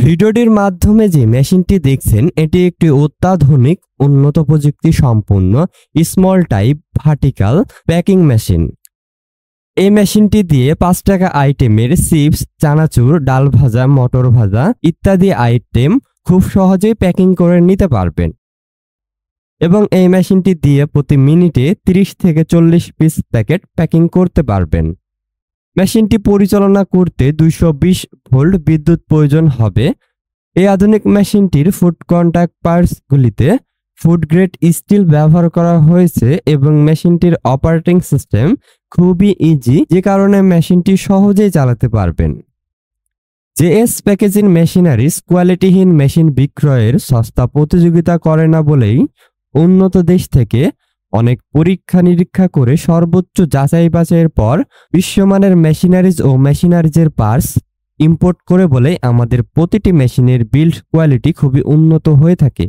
ভিডিওটির মাধ্যমে যে মেশিনটি দেখছেন এটি একটি অত্যাধুনিক উন্নত প্রযুক্তি সম্পন্ন small type vertical packing machine. এই মেশিনটি দিয়ে 5 টাকা আইটেমের চিপস, চানাচুর, ডাল ভাজা, মটর ভাজা ইত্যাদি আইটেম খুব সহজেই প্যাকিং করে নিতে পারবেন এবং এই মেশিনটি দিয়ে প্রতি মিনিটে 30 থেকে 40 পিস প্যাকেট প্যাকিং করতে পারবেন। মেশিনটি পরিচালনা করতে 220 ভোল্ট বিদ্যুৎ প্রয়োজন হবে। এই আধুনিক মেশিনটির ফুড কন্টাক্ট পার্টসগুলিতে ফুড গ্রেড স্টিল ব্যবহার করা হয়েছে এবং মেশিনটির অপারেটিং সিস্টেম খুবই ইজি, যে কারণে মেশিনটি সহজেই চালাতে পারবেন। জেএস প্যাকেজিং মেশিনারিজ কোয়ালিটিহীন মেশিন বিক্রয়ের সস্তা প্রতিযোগিতা করে না বলেই উন্নত দেশ থেকে অনেক পরীক্ষা নিরীক্ষা করে সর্বোচ্চ যাচাই বাছাইয়ের পর বিশ্বমানের মেশিনারিজ ও মেশিনারিজের পার্টস ইম্পোর্ট করে বলে আমাদের প্রতিটি মেশিনের বিল্ড কোয়ালিটি খুবই উন্নত হয়ে থাকে।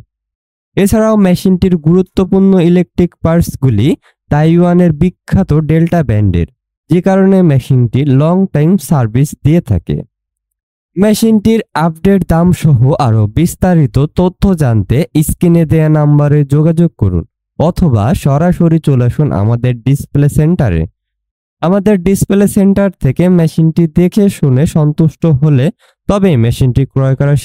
এছাড়াও মেশিনটির গুরুত্বপূর্ণ ইলেকট্রিক পার্টসগুলি তাইওয়ানের বিখ্যাত ডেল্টা ব্র্যান্ডের, যে কারণে মেশিনটি লং টাইম সার্ভিস দিয়ে থাকে। মেশিনটির আপডেট দাম সহ আরও বিস্তারিত তথ্য জানতে স্ক্রিনে দেয়া নাম্বারে যোগাযোগ করুন অথবা সরাসরি চলে আসুন আমাদের ডিসপ্লে সেন্টারে। আমাদের ডিসপ্লে সেন্টার থেকে মেশিনটি দেখে শুনে সন্তুষ্ট হলে তবে মেশিনটি ক্রয় করার